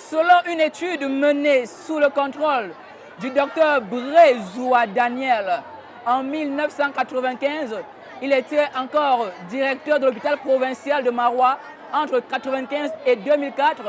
Selon une étude menée sous le contrôle du docteur Brezoua Daniel en 1995, il était encore directeur de l'hôpital provincial de Maroua entre 1995 et 2004.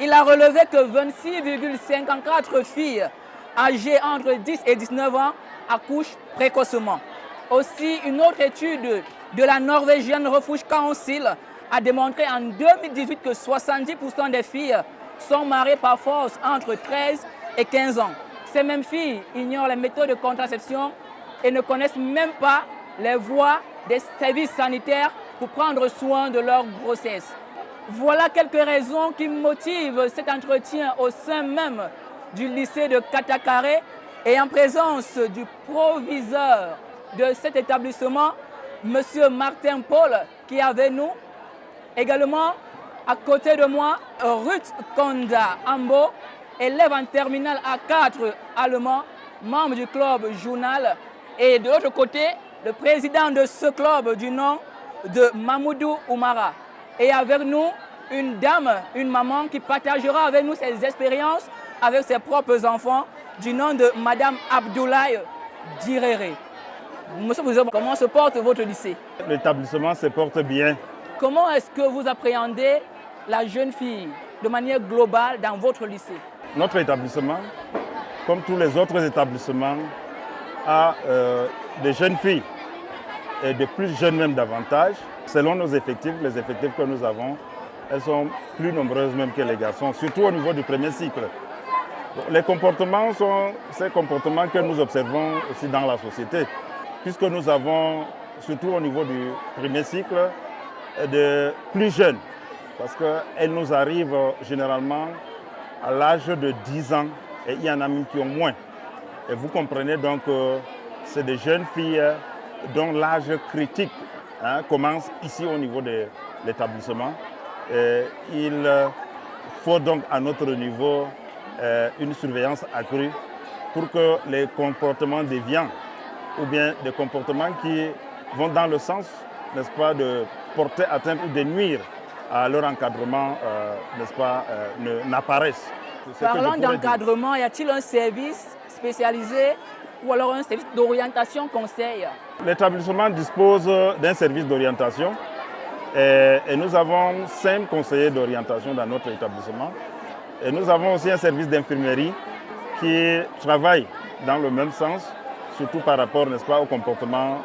Il a relevé que 26,54 filles âgées entre 10 et 19 ans accouchent précocement. Aussi, une autre étude de la Norvégienne Refuge Council a démontré en 2018 que 70% des filles sont mariées par force entre 13 et 15 ans. Ces mêmes filles ignorent les méthodes de contraception et ne connaissent même pas les voies des services sanitaires pour prendre soin de leur grossesse. Voilà quelques raisons qui motivent cet entretien au sein même du lycée de Katakaré et en présence du proviseur de cet établissement, M. Martin Paul, qui est avec nous. Également, à côté de moi, Ruth Konda Ambo, élève en terminale A4 allemand, membre du club Journal. Et de l'autre côté, le président de ce club du nom de Mamoudou Oumara. Et avec nous, une dame, une maman qui partagera avec nous ses expériences avec ses propres enfants du nom de Madame Abdoulaye Diréré. Monsieur le Président, comment se porte votre lycée? L'établissement se porte bien. Comment est-ce que vous appréhendez la jeune fille de manière globale dans votre lycée? Notre établissement, comme tous les autres établissements, a des jeunes filles et des plus jeunes même davantage. Selon nos effectifs, les effectifs que nous avons, elles sont plus nombreuses même que les garçons, surtout au niveau du premier cycle. Les comportements sont ces comportements que nous observons aussi dans la société, puisque nous avons, surtout au niveau du premier cycle, de plus jeunes, parce qu'elles nous arrivent généralement à l'âge de 10 ans et il y en a même qui ont moins. Et vous comprenez donc que c'est des jeunes filles dont l'âge critique commence ici au niveau de l'établissement. Il faut donc à notre niveau une surveillance accrue pour que les comportements déviants ou bien des comportements qui vont dans le sens, n'est-ce pas, de porter atteinte ou de nuire à leur encadrement, n'est-ce pas, n'apparaissent. Parlant d'encadrement, y a-t-il un service spécialisé ou alors un service d'orientation conseil? L'établissement dispose d'un service d'orientation et nous avons 5 conseillers d'orientation dans notre établissement. Et nous avons aussi un service d'infirmerie qui travaille dans le même sens, surtout par rapport, n'est-ce pas, au comportement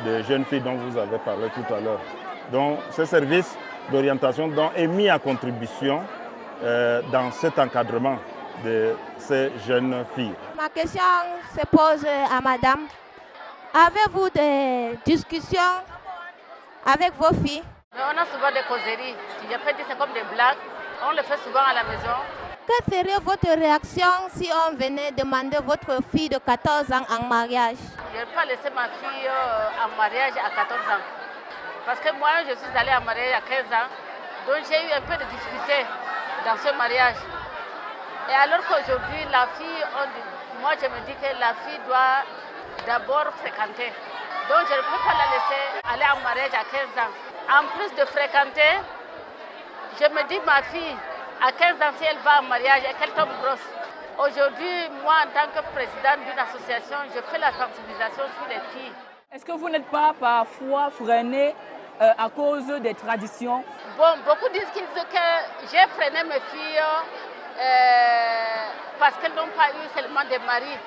des jeunes filles dont vous avez parlé tout à l'heure. Donc, ce service d'orientation est mis à contribution dans cet encadrement de ces jeunes filles. Ma question se pose à madame. Avez-vous des discussions avec vos filles? On a souvent des causeries. Je peux dire c'est comme des blagues. On le fait souvent à la maison. Quelle serait votre réaction si on venait demander votre fille de 14 ans en mariage? Je ne vais pas laisser ma fille en mariage à 14 ans. Parce que moi, je suis allée en mariage à 15 ans. Donc j'ai eu un peu de difficulté dans ce mariage. Et alors qu'aujourd'hui, la fille, moi je me dis que la fille doit d'abord fréquenter. Donc je ne peux pas la laisser aller en mariage à 15 ans. En plus de fréquenter, je me dis ma fille, à 15 ans, si elle va en mariage et qu'elle tombe grosse. Aujourd'hui, moi, en tant que présidente d'une association, je fais la sensibilisation sur les filles. Est-ce que vous n'êtes pas parfois freiné à cause des traditions? Bon, beaucoup disent que j'ai freiné mes filles parce qu'elles n'ont pas eu seulement des maris.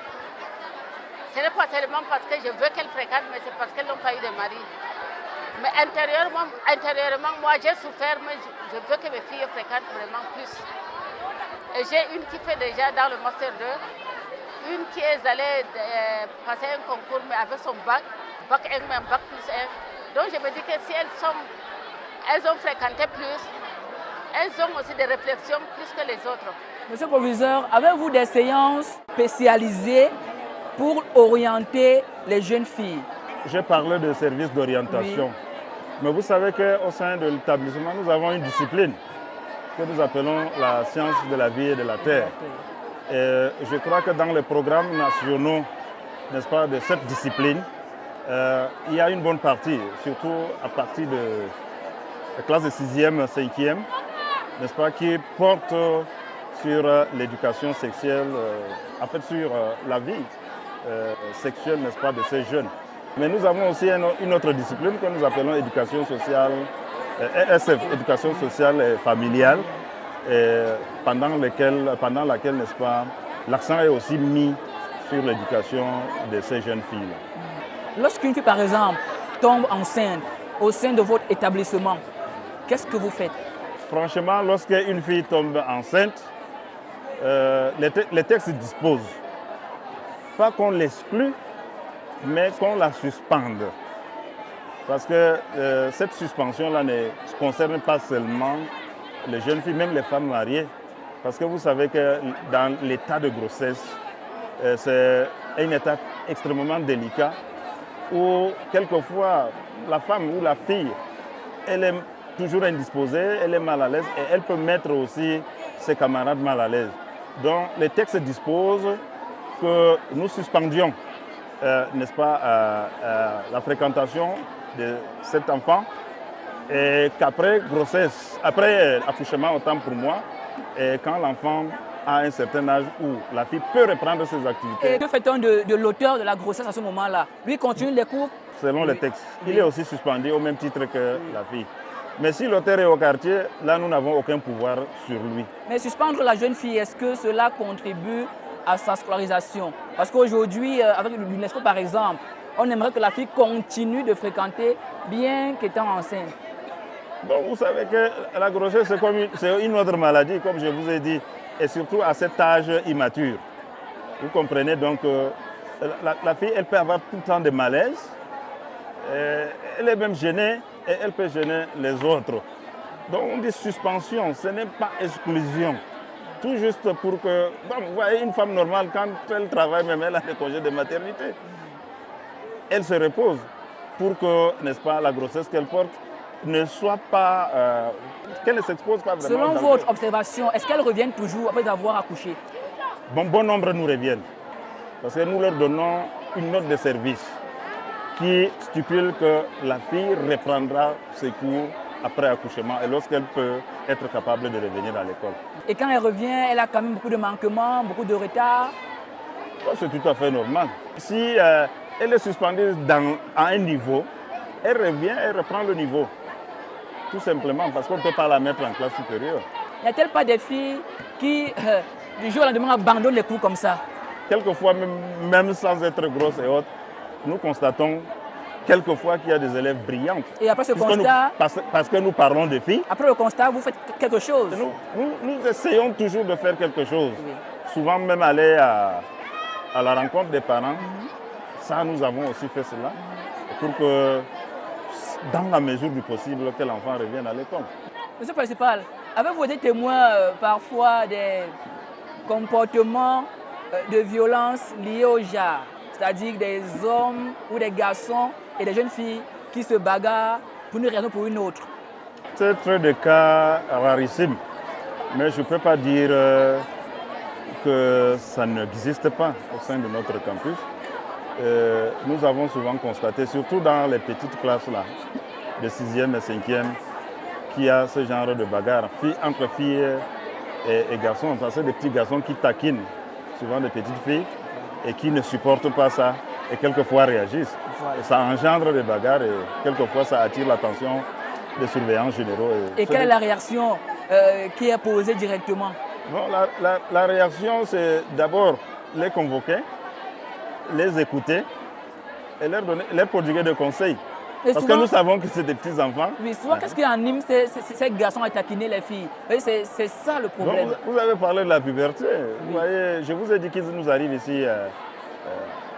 Ce n'est pas seulement parce que je veux qu'elles fréquentent, mais c'est parce qu'elles n'ont pas eu de mari. Mais intérieurement, moi j'ai souffert, mais je veux que mes filles fréquentent vraiment plus. Et j'ai une qui fait déjà dans le Master 2, une qui est allée passer un concours, mais avec son bac 1, mais un bac plus 1. Donc je me dis que si elles ont fréquenté plus, elles ont aussi des réflexions plus que les autres. Monsieur le proviseur, avez-vous des séances spécialisées pour orienter les jeunes filles? J'ai parlé de services d'orientation. Oui. Mais vous savez qu'au sein de l'établissement, nous avons une discipline que nous appelons la science de la vie et de la terre. Et je crois que dans les programmes nationaux, n'est-ce pas, de cette discipline, il y a une bonne partie, surtout à partir de la classe de 6e, 5e, n'est-ce pas, qui porte sur l'éducation sexuelle, en fait sur la vie sexuelle, n'est-ce pas, de ces jeunes. Mais nous avons aussi une autre discipline que nous appelons éducation sociale, ESF, éducation sociale et familiale, pendant laquelle, n'est-ce pas, l'accent est aussi mis sur l'éducation de ces jeunes filles. Lorsqu'une fille, par exemple, tombe enceinte au sein de votre établissement, qu'est-ce que vous faites? Franchement, lorsqu'une fille tombe enceinte, les textes disposent, pas qu'on l'exclue, mais qu'on la suspende. Parce que cette suspension-là ne concerne pas seulement les jeunes filles, même les femmes mariées. Parce que vous savez que dans l'état de grossesse, c'est un état extrêmement délicat où quelquefois la femme ou la fille, elle est toujours indisposée, elle est mal à l'aise et elle peut mettre aussi ses camarades mal à l'aise. Donc les textes disposent que nous suspendions, n'est-ce pas, la fréquentation de cet enfant et qu'après grossesse, après accouchement, autant pour moi, et quand l'enfant a un certain âge où la fille peut reprendre ses activités. Et que fait-on de l'auteur de la grossesse à ce moment-là? Lui continue les cours? Selon les textes. Il est aussi suspendu au même titre que la fille. Mais si l'auteur est au quartier, là nous n'avons aucun pouvoir sur lui. Mais suspendre la jeune fille, est-ce que cela contribue à sa scolarisation? Parce qu'aujourd'hui, avec l'UNESCO par exemple, on aimerait que la fille continue de fréquenter bien qu'étant enceinte. Bon, vous savez que la grossesse, c'est une autre maladie, comme je vous ai dit, et surtout à cet âge immature. Vous comprenez donc, la fille, elle peut avoir tout le temps des malaises, elle est même gênée, et elle peut gêner les autres. Donc on dit suspension, ce n'est pas exclusion. Tout juste pour que, bon, vous voyez, une femme normale, quand elle travaille, même elle a des congés de maternité, elle se repose pour que, n'est-ce pas, la grossesse qu'elle porte ne soit pas, qu'elle ne s'expose pas vraiment. Selon votre observation, est-ce qu'elles reviennent toujours après avoir accouché? Bon nombre nous reviennent, parce que nous leur donnons une note de service qui stipule que la fille reprendra ses cours après accouchement et lorsqu'elle peut être capable de revenir à l'école. Et quand elle revient, elle a quand même beaucoup de manquements, beaucoup de retard? C'est tout à fait normal. Si elle est suspendue à un niveau, elle revient, elle reprend le niveau. Tout simplement parce qu'on ne peut pas la mettre en classe supérieure. N'y a-t-il pas des filles qui, du jour au lendemain, abandonnent les cours comme ça? Quelquefois, même sans être grosses et autres, nous constatons quelquefois qu'il y a des élèves brillantes. Et après ce constat, parce que nous parlons de filles. Après le constat, vous faites quelque chose? Nous essayons toujours de faire quelque chose. Oui. Souvent même aller à la rencontre des parents. Ça, nous avons aussi fait cela. Pour que, dans la mesure du possible, que l'enfant revienne à l'école. Monsieur le principal, avez-vous été témoin parfois des comportements de violence liés au genre? C'est-à-dire des hommes ou des garçons et des jeunes filles qui se bagarrent pour une raison ou pour une autre? C'est des cas rarissimes, mais je ne peux pas dire que ça n'existe pas au sein de notre campus. Nous avons souvent constaté, surtout dans les petites classes là, de 6e et 5e, qu'il y a ce genre de bagarre entre filles et garçons. Parce que des petits garçons qui taquinent souvent des petites filles et qui ne supportent pas ça et quelquefois réagissent. Et ça engendre des bagarres et quelquefois ça attire l'attention des surveillants généraux. Et quelle est la réaction qui est posée directement? Bon, la réaction, c'est d'abord les convoquer, les écouter et leur prodiguer des conseils. Et parce souvent, que nous savons que c'est des petits-enfants. Oui, souvent, qu'est-ce qui anime ces garçons à taquiner les filles? C'est ça le problème. Donc, vous avez parlé de la puberté. Oui. Vous voyez, je vous ai dit qu'ils nous arrivent ici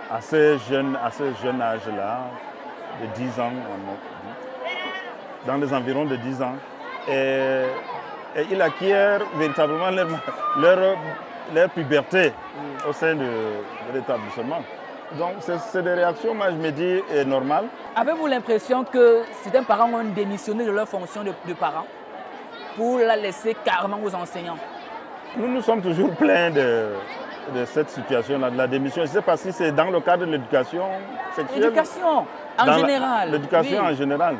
à ce jeune âge-là, de 10 ans, dans les environs de 10 ans. Et ils acquièrent véritablement leur puberté au sein de l'établissement. Donc, c'est des réactions, moi je me dis, normales. Avez-vous l'impression que certains parents ont démissionné de leur fonction de parents pour la laisser carrément aux enseignants? Nous sommes toujours pleins de cette situation-là, de la démission. Je ne sais pas si c'est dans le cadre de l'éducation sexuelle. L'éducation en général. L'éducation en général.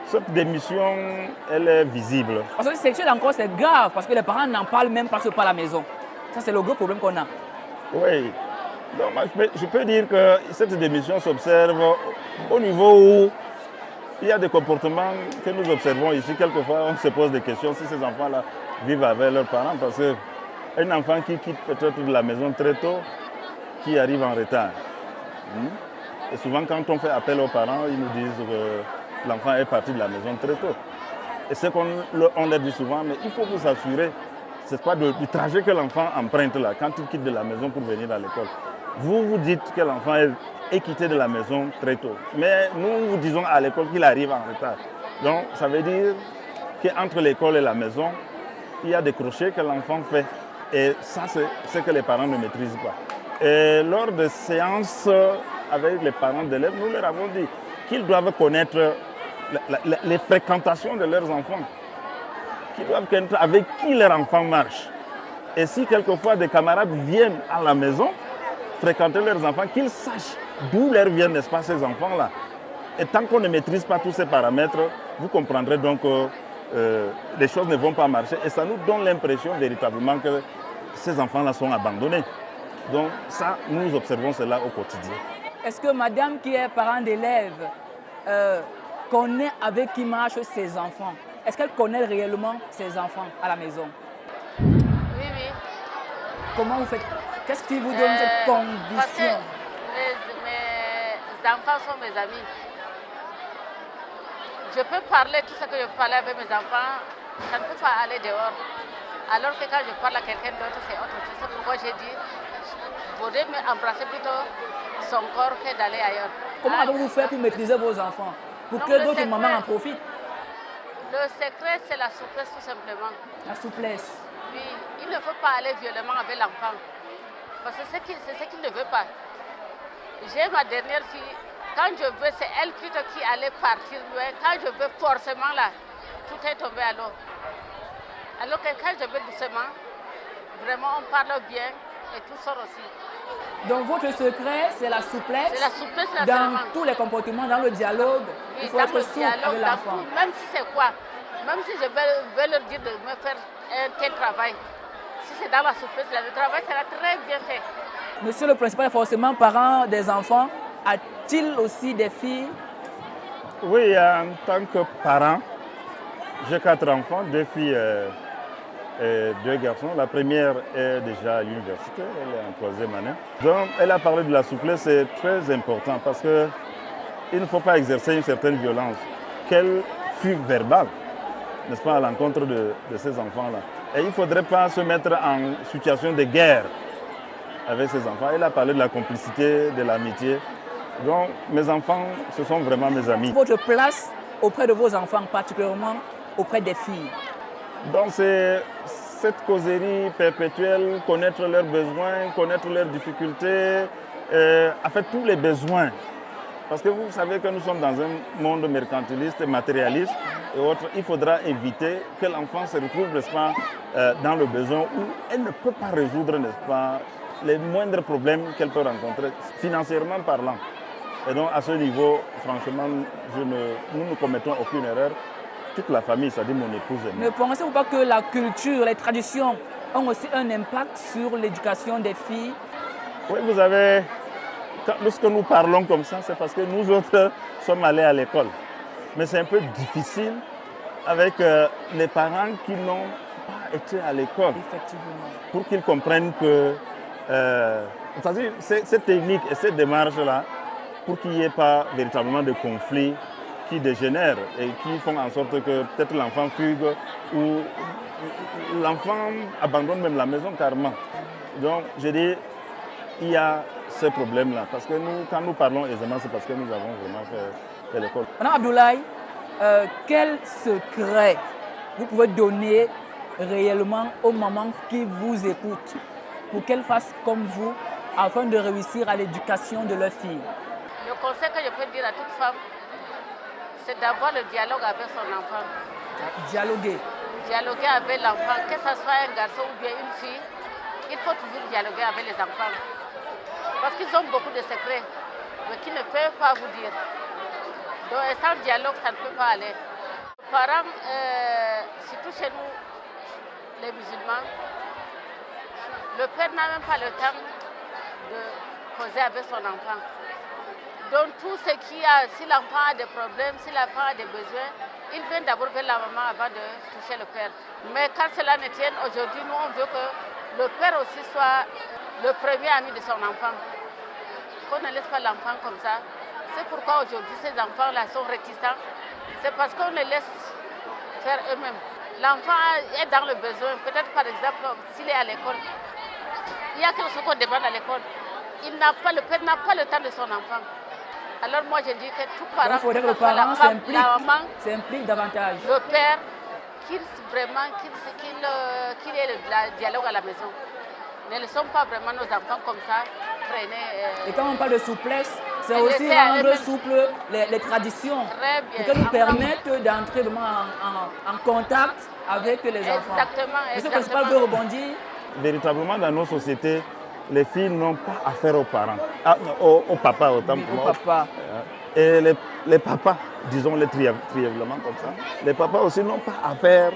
Cette démission, elle est visible. Parce que sexuel encore, c'est grave, parce que les parents n'en parlent même pas à la maison. Ça, c'est le gros problème qu'on a. Oui. Donc, je peux dire que cette démission s'observe au niveau où il y a des comportements que nous observons ici. Quelquefois, on se pose des questions si ces enfants-là vivent avec leurs parents. Parce qu'un enfant qui quitte peut-être de la maison très tôt, qui arrive en retard. Et souvent, quand on fait appel aux parents, ils nous disent que l'enfant est parti de la maison très tôt. Et c'est qu'on leur dit souvent, mais il faut vous assurer, ce n'est pas du trajet que l'enfant emprunte là, quand il quitte de la maison pour venir à l'école. Vous vous dites que l'enfant est quitté de la maison très tôt. Mais nous vous disons à l'école qu'il arrive en retard. Donc, ça veut dire qu'entre l'école et la maison, il y a des crochets que l'enfant fait. Et ça, c'est ce que les parents ne maîtrisent pas. Et lors de séances avec les parents d'élèves, nous leur avons dit qu'ils doivent connaître les fréquentations de leurs enfants, qu'ils doivent connaître avec qui leur enfant marche. Et si quelquefois des camarades viennent à la maison fréquenter leurs enfants, qu'ils sachent d'où leur viennent, n'est-ce pas, ces enfants-là. Et tant qu'on ne maîtrise pas tous ces paramètres, vous comprendrez donc que les choses ne vont pas marcher. Et ça nous donne l'impression véritablement que ces enfants-là sont abandonnés. Donc ça, nous observons cela au quotidien. Est-ce que madame qui est parent d'élève connaît avec qui marchent ses enfants? Est-ce qu'elle connaît réellement ses enfants à la maison? Oui, oui. Comment vous faites? Qu'est-ce qui vous donne cette condition? Parce que mes enfants sont mes amis. Je peux parler tout ce que je parlais avec mes enfants, ça ne peut pas aller dehors. Alors que quand je parle à quelqu'un d'autre, c'est autre chose. C'est pourquoi j'ai dit, il faudrait embrasser plutôt son corps que d'aller ailleurs. Comment avez-vous fait pour maîtriser vos enfants? Pour que d'autres mamans en profitent? Le secret, c'est la souplesse tout simplement. La souplesse? Oui, il ne faut pas aller violemment avec l'enfant. Parce que c'est ce qu'il ne veut pas. J'ai ma dernière fille, quand je veux, c'est elle plutôt qui allait partir loin. Quand je veux, forcément là, tout est tombé à l'eau. Alors que quand je veux doucement, vraiment on parle bien et tout sort aussi. Donc votre secret, c'est la souplesse? C'est la souplesse, dans tous les comportements, dans le dialogue, oui, il faut être souple avec l'enfant. Même si c'est quoi, même si je vais leur dire de me faire un tel travail, si c'est dans la souplesse, le travail sera très bien fait. Monsieur le principal, forcément parent des enfants, a-t-il aussi des filles? Oui, en tant que parent, j'ai 4 enfants, 2 filles et 2 garçons. La première est déjà à l'université, elle est en 3e année. Donc, elle a parlé de la souplesse, c'est très important parce qu'il ne faut pas exercer une certaine violence, qu'elle fût verbale, n'est-ce pas, à l'encontre de ces enfants-là. Et il ne faudrait pas se mettre en situation de guerre avec ces enfants. Elle a parlé de la complicité, de l'amitié. Donc, mes enfants, ce sont vraiment mes amis. Votre place auprès de vos enfants, particulièrement auprès des filles? Donc, c'est cette causerie perpétuelle, connaître leurs besoins, connaître leurs difficultés, en fait, tous les besoins. Parce que vous savez que nous sommes dans un monde mercantiliste, matérialiste et autres. Il faudra éviter que l'enfant se retrouve, n'est-ce pas, dans le besoin où elle ne peut pas résoudre, n'est-ce pas, les moindres problèmes qu'elle peut rencontrer, financièrement parlant. Et donc, à ce niveau, franchement, nous ne commettons aucune erreur. Toute la famille, c'est-à-dire mon épouse et moi. Ne pensez-vous pas que la culture, les traditions ont aussi un impact sur l'éducation des filles? Oui, vous avez... Lorsque nous parlons comme ça, c'est parce que nous autres sommes allés à l'école. Mais c'est un peu difficile avec les parents qui n'ont pas été à l'école. Effectivement. Pour qu'ils comprennent que... c'est-à-dire, cette technique et cette démarche-là, pour qu'il n'y ait pas véritablement de conflits qui dégénèrent et qui font en sorte que peut-être l'enfant fugue ou l'enfant abandonne même la maison carrément. Donc, je dis, il y a ce problème-là. Parce que nous, quand nous parlons aisément, c'est parce que nous avons vraiment fait l'école. Madame Abdoulaye, quel secret vous pouvez donner réellement aux mamans qui vous écoutent pour qu'elles fassent comme vous afin de réussir à l'éducation de leurs filles? Le conseil que je peux dire à toute femme, c'est d'avoir le dialogue avec son enfant. Dialoguer. Dialoguer avec l'enfant, que ce soit un garçon ou bien une fille, il faut toujours dialoguer avec les enfants. Parce qu'ils ont beaucoup de secrets, mais qu'ils ne peuvent pas vous dire. Donc sans dialogue, ça ne peut pas aller. parents, surtout chez nous, les musulmans, le père n'a même pas le temps de causer avec son enfant. Donc tout ce qui a, si l'enfant a des problèmes, si l'enfant a des besoins, il vient d'abord vers la maman avant de toucher le père. Mais quand cela ne tienne, aujourd'hui, nous on veut que le père aussi soit le premier ami de son enfant. Qu'on ne laisse pas l'enfant comme ça. C'est pourquoi aujourd'hui ces enfants-là sont réticents. C'est parce qu'on les laisse faire eux-mêmes. L'enfant est dans le besoin. Peut-être par exemple, s'il est à l'école, il y a quelque chose qu'on demande à l'école. Le père n'a pas le temps de son enfant. Alors moi je dis que tout parent, il faudrait que le parent s'implique davantage. Le père, qu'il ait le dialogue à la maison. Ne laissons pas vraiment nos enfants comme ça traîner. Et quand on parle de souplesse, c'est aussi rendre souple les traditions. Très bien. Et que nous permettent d'entrer vraiment en contact avec les enfants. Exactement. Monsieur le principal veut rebondir. Véritablement, dans nos sociétés, les filles n'ont pas affaire aux parents, au papa autant pour moi. Papa. Et les papas, disons-les trivialement comme ça, les papas aussi n'ont pas affaire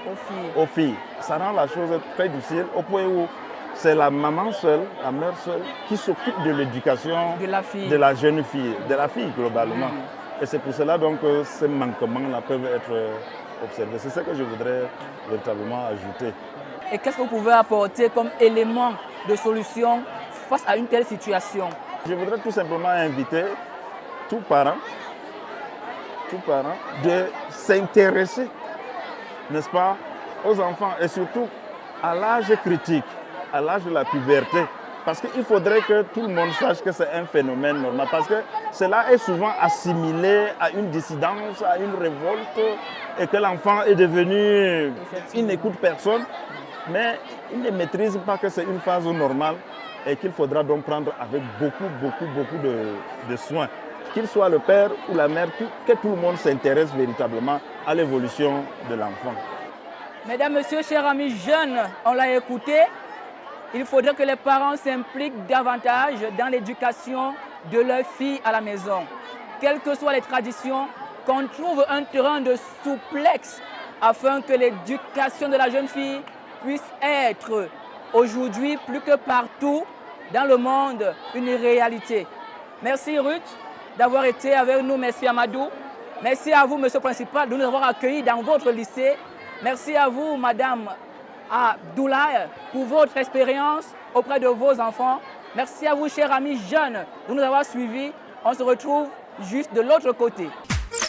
aux filles. Ça rend la chose très difficile au point où c'est la maman seule, la mère seule, qui s'occupe de l'éducation de la jeune fille, de la fille globalement. Et c'est pour cela donc que ces manquements-là peuvent être observés. C'est ce que je voudrais véritablement ajouter. Et qu'est-ce que vous pouvez apporter comme élément de solution face à une telle situation? Je voudrais tout simplement inviter tout parent de s'intéresser, n'est-ce pas, aux enfants et surtout à l'âge critique, à l'âge de la puberté. Parce qu'il faudrait que tout le monde sache que c'est un phénomène normal. Parce que cela est souvent assimilé à une dissidence, à une révolte, et que l'enfant est devenu, il n'écoute personne. Mais il ne maîtrise pas que c'est une phase normale et qu'il faudra donc prendre avec beaucoup de soin. Qu'il soit le père ou la mère, que tout le monde s'intéresse véritablement à l'évolution de l'enfant. Mesdames, Messieurs, chers amis jeunes, on l'a écouté. Il faudrait que les parents s'impliquent davantage dans l'éducation de leurs filles à la maison. Quelles que soient les traditions, qu'on trouve un terrain de souplesse afin que l'éducation de la jeune fille puisse être aujourd'hui plus que partout dans le monde une réalité. Merci Ruth d'avoir été avec nous. Merci Amadou. Merci à vous, monsieur le principal, de nous avoir accueillis dans votre lycée. Merci à vous, madame Abdoulaye, pour votre expérience auprès de vos enfants. Merci à vous, chers amis jeunes, de nous avoir suivis. On se retrouve juste de l'autre côté.